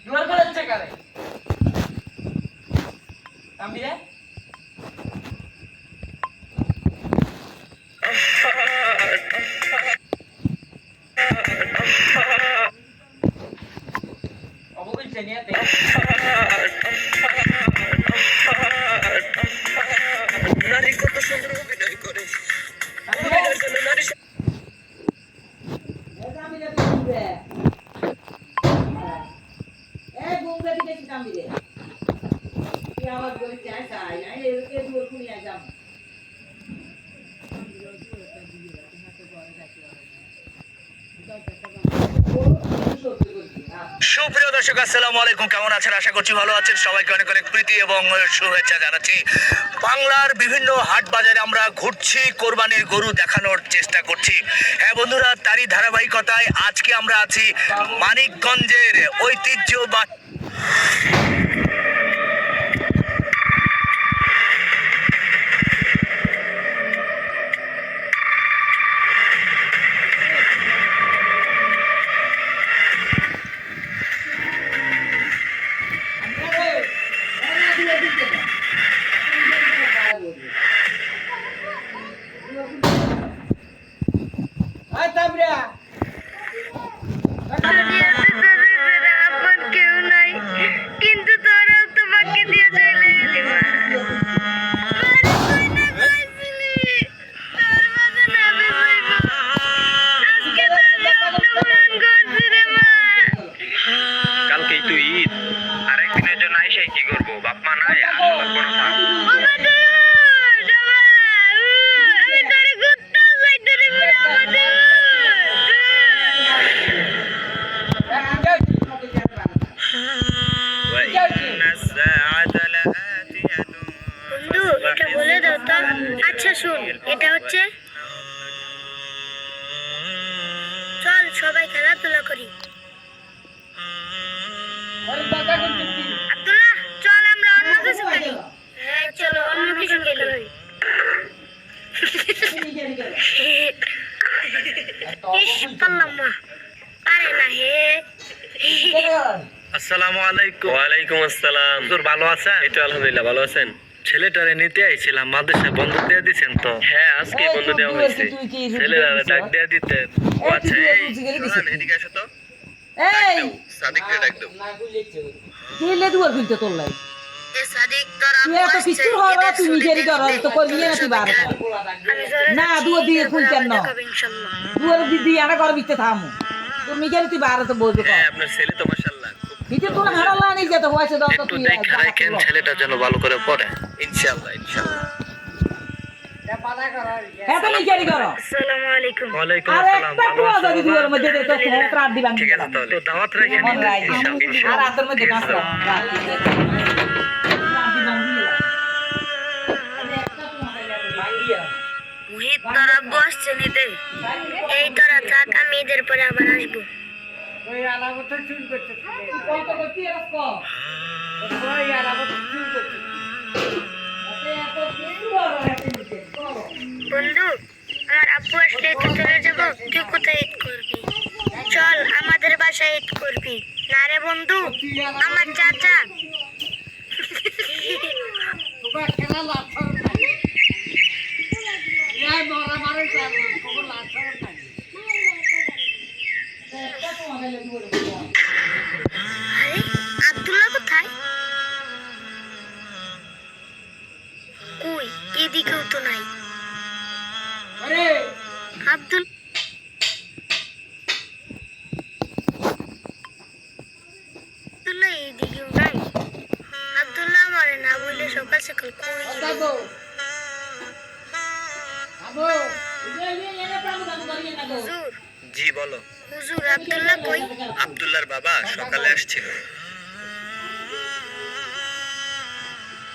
জোয়ার করেছে কারে কামবি রে অবকল চেনিয়াতে নারী কত সুন্দর অভিনয় করে নারী সুপ্রিয় দর্শক, আসসালামু আলাইকুম। কেমন আছেন? আশা করছি ভালো আছেন। সবাইকে অনেক অনেক প্রীতি এবং শুভেচ্ছা জানাচ্ছি। বাংলার বিভিন্ন হাট বাজারে আমরা ঘুরছি, কোরবানির গরু দেখানোর চেষ্টা করছি। হ্যাঁ বন্ধুরা, তারই ধারাবাহিকতায় আজকে আমরা আছি মানিকগঞ্জের ঐতিহ্যবাহী এটা হচ্ছে চল সবাই খেলাধুলা করি। আব্দুল্লাহ চল আমরা অন্য কিছু খেলি। হ্যাঁ চলো অন্য কিছু খেলি। পারলাম না, পারে না হে। আসসালামু আলাইকুম। ওয়ালাইকুম আসসালাম। হুজুর ভালো আছেন? এই তো আলহামদুলিল্লাহ, ভালো আছেন? ছেলেটারে নিতে আইছিলাম, মাদ্রাসায় বন্ধ দিয়ে দিচ্ছেন তো? হ্যাঁ আজকে বন্ধ দেওয়া হয়েছে। ছেলেরা ডাক দিয়ে দিতেন। আচ্ছা এদিকে আসো তো। এই সাদিককে ডাক দাও। দিলে দুয়ার খুলতে তোলাই এ সাদিক তোরা তুই এত কিছু হওয়া তুমি জেরি করো তো করবি না তুই বার না দুয়ার দিয়ে খুলতেন না ইনশাআল্লাহ দুয়ার দিয়ে আনা ঘর ভিতরে থামু তুমি জেরি তুই বার তো বলবে হ্যাঁ আপনার ছেলে তো মাশাআল্লাহ ভিতরে তোর হারালা নেই যেতে হয়েছে দাও তো একটু তুই দেখা রাখেন ছেলেটা যেন ভালো করে পড়ে। ইনশাআল্লাহ ইনশাআল্লাহ। এত নি জেরি করো। আসসালামু আলাইকুম। ওয়ালাইকুম আরে আসসালাম। একটা ভালো তো আছেন? যদি দুয়ার মধ্যে দে তো রাত দিবান ঠিক আছে তাহলে তো দাওয়াত রাখেন ইনশাআল্লাহ। আর রাতের মধ্যে কাজ রাত মুহিত তোরা বসছে নিতে। এই তোরা থাক, আমি ঈদের পরে আবার আসবো। ওই আলামত চুল করতে কত করতে রাখো ওই আলামত চুল করতে এত কিছু বড় হাতে নিতে বন্ধু আমার আব্বু আসলে তো চলে যাবো, তুই কোথায় ঈদ করবি? চল আমাদের বাসায় ঈদ করবি। না রে বন্ধু, আমার চাচা তোকে খেলা লাভ করবে না। এই মরা মারে যাবে তোকে লাভ করবে না। আরে আব্দুল্লাহ কোথায়? কই এদিকেও তো নাই। আরে আব্দুল্লাহ এদিকেও নাই। আব্দুল্লাহ আমারে না বলে সকাল সকাল কই দাদু আবো হুজুর? জি বলো। হুজুর আব্দুল্লাহ কই? আব্দুল্লাহর বাবা সকালে আসছিল।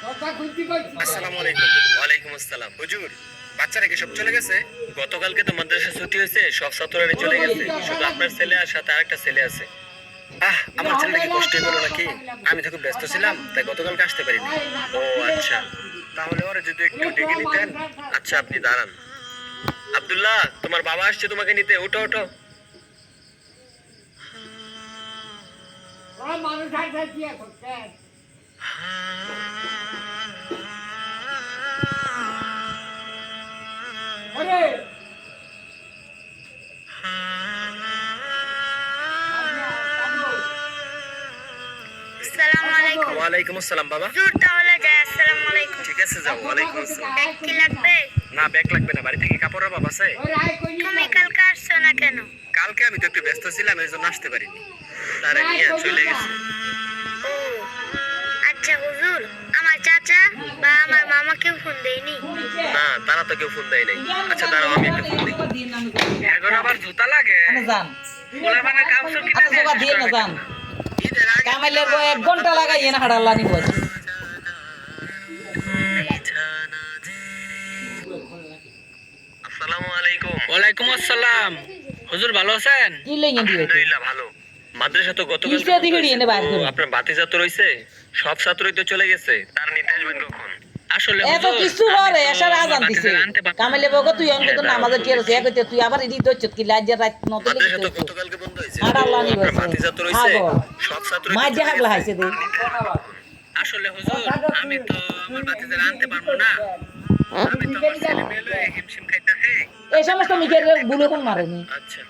কথা খুলতি কইছি। আসসালামু আলাইকুম। ওয়ালাইকুম আসসালাম। হুজুর বাচ্চারা কি সব চলে গেছে? গতকালকে তো মাদ্রাসা ছুটি হয়েছে, সব ছাত্ররা চলে গেছে, শুধু আপনার ছেলে আর সাথে আরেকটা ছেলে আছে। আমার ছেলেটাকে কষ্ট হলো নাকি? আমি তো খুব ব্যস্ত ছিলাম, তাই গতকালকে আসতে পারিনি। ও আচ্ছা, তাহলে ওরা যদি একটু ডেকে নিতেন। আচ্ছা আপনি দাঁড়ান। আব্দুল্লাহ, তোমার বাবা আসছে তোমাকে নিতে, ওঠো ওঠো। আসসালামু আলাইকুম। ওয়ালাইকুম আসসালাম বাবা। হুজুর তাহলে যাই, আসসালামু আলাইকুম। ঠিক আছে যাও। ওয়ালাইকুম আসসালাম। ব্যাগ কি লাগবে? না, ব্যাগ লাগবে না, বাড়ি থেকে কাপড়ের অভাব আছে। তুমি কালকে আসছো না কেন? কালকে আমি তো একটু ব্যস্ত ছিলাম, এর জন্য আসতে পারিনি, তারা নিয়ে চলে গেছে। ও আচ্ছা হুজুর, আমার চাচা বা আমার মামাকেও ফোন দেয়নি? না, তারা তো কেউ ফোন দেয় নাই। আচ্ছা দাঁড়াও, আমি একটা ফোন দিই। এখন আবার জুতা লাগে। যান পোলাপানের কাপড় কিনে আচ্ছা জোগাড় দিয়ে না যান ঈদের আগে কামাইলের 1 ঘন্টা লাগাই না হাড়াল্লা নিব আসসালামু আলাইকুম। ওয়ালাইকুম আসসালাম। হুজুর ভালো আছেন? কি লইয়া দিবে আলহামদুলিল্লাহ ভালো। মাদ্রাসা তো গতকাল কিসে দিকে এনে বাইর করে? আপনার বাতিজা তো রইছে, সব ছাত্রই তো চলে গেছে, তার নিতে আসবেন কখন? আসলে এত কিছু হরে এসার আজান দিছে কামাইলে বগো তুই অঙ্ক তো নামাজে কি রছে কইতে তুই আবার ইদি দচ্ছ কি লাজ্জা রাত নতে মাদ্রাসা তো লিখতে গতকালকে বন্ধ হয়েছে। হাড়াল্লা নিব আপনার বাতিজা তো রইছে, সব ছাত্রই তো মাঝে চলে হাগলা গেছে। হাইছে দে আসলে হুজুর আমি তো আমার বাতিজা আনতে পারবো না, আমি তো আমার ছেলে মেয়ে লয়ে হিমশিম খাইতাছি। এই সমস্ত মিকের বুলো কোন মারেনি আচ্ছা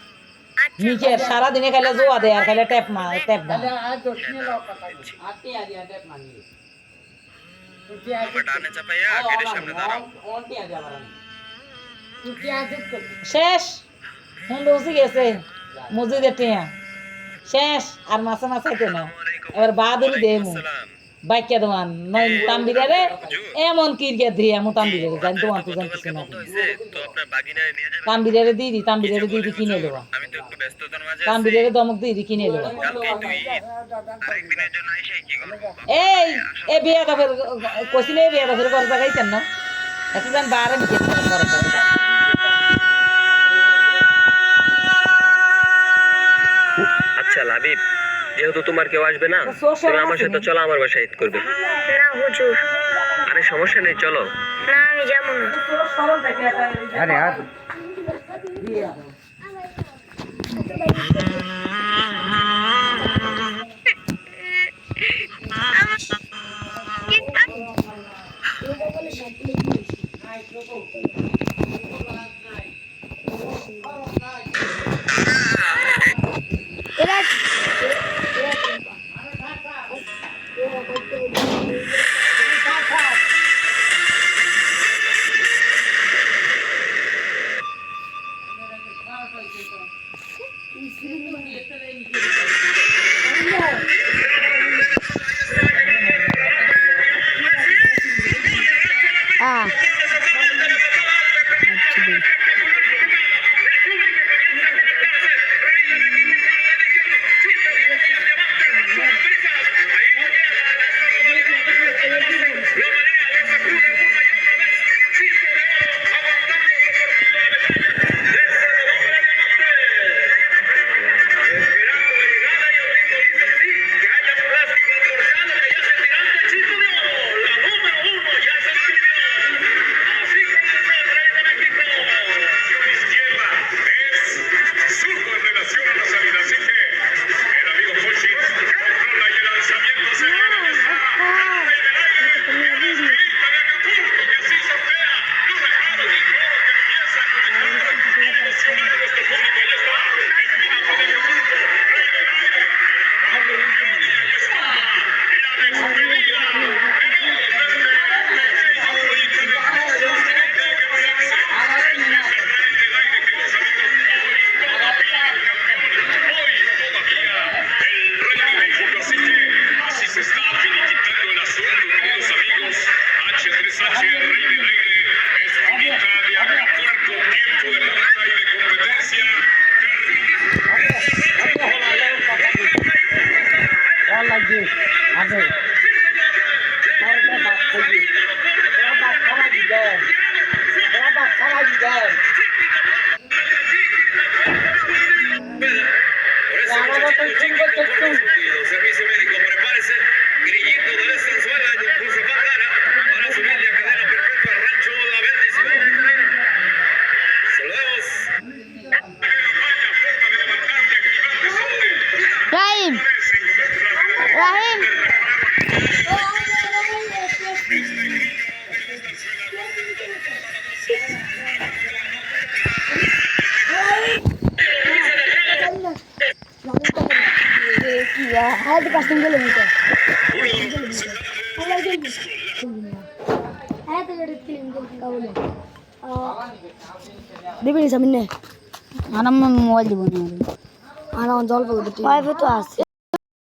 মিকের সারা দিনে খাইলে জোয়া দেয় আর খাইলে ট্যাপ মারে ট্যাপ দেয় আমার ডানে চাপাইয়া গেটের সামনে দাঁড়াও। শেষ হুন্ডু উসি গেছে মসজিদের টিয়া শেষ আর মাসে মাসাইতে না এবার বাদুরি দে মু সালাম। বাইকে দোয়ান নয় তাম্বিরে এমন কিরকে দিয়ে এমন তাম্বিরে জান দোয়ান তো জানতেছি গতকালকে না বন্ধ হয়েছে, তো আপনার বাগিনারে নিয়ে যাবেন। তাম্বিরে দিদি কিনে দেবা আমি তো একটু ব্যস্ততার মাঝে আছি। তাম্বিরে দমক দিদি কিনে দেবা কালকেই তো ঈদ, আরেকদিনের জন্য আইসাই কি করবো? এই এ বিয়া কাপের কইছিলে বিয়া কাপের করে জাগাইছেন না এত জান বারে মিকে করে আচ্ছা লাবিব, যেহেতু তোমার কেউ আসবে না, তুমি আমার সাথে চলো, আমার বাসায় ঈদ করবে। না হুজুর, আরে সমস্যা নেই, চলো। না আমি যাবো না। আরে আর হ্যাঁ তো কাস্টম গেলে মিটা হ্যাঁ তো এটা ফিল্ম কাবলে দিবি সামনে আর আমার মোবাইল দিব না আর আমার জল পাবো তো আছে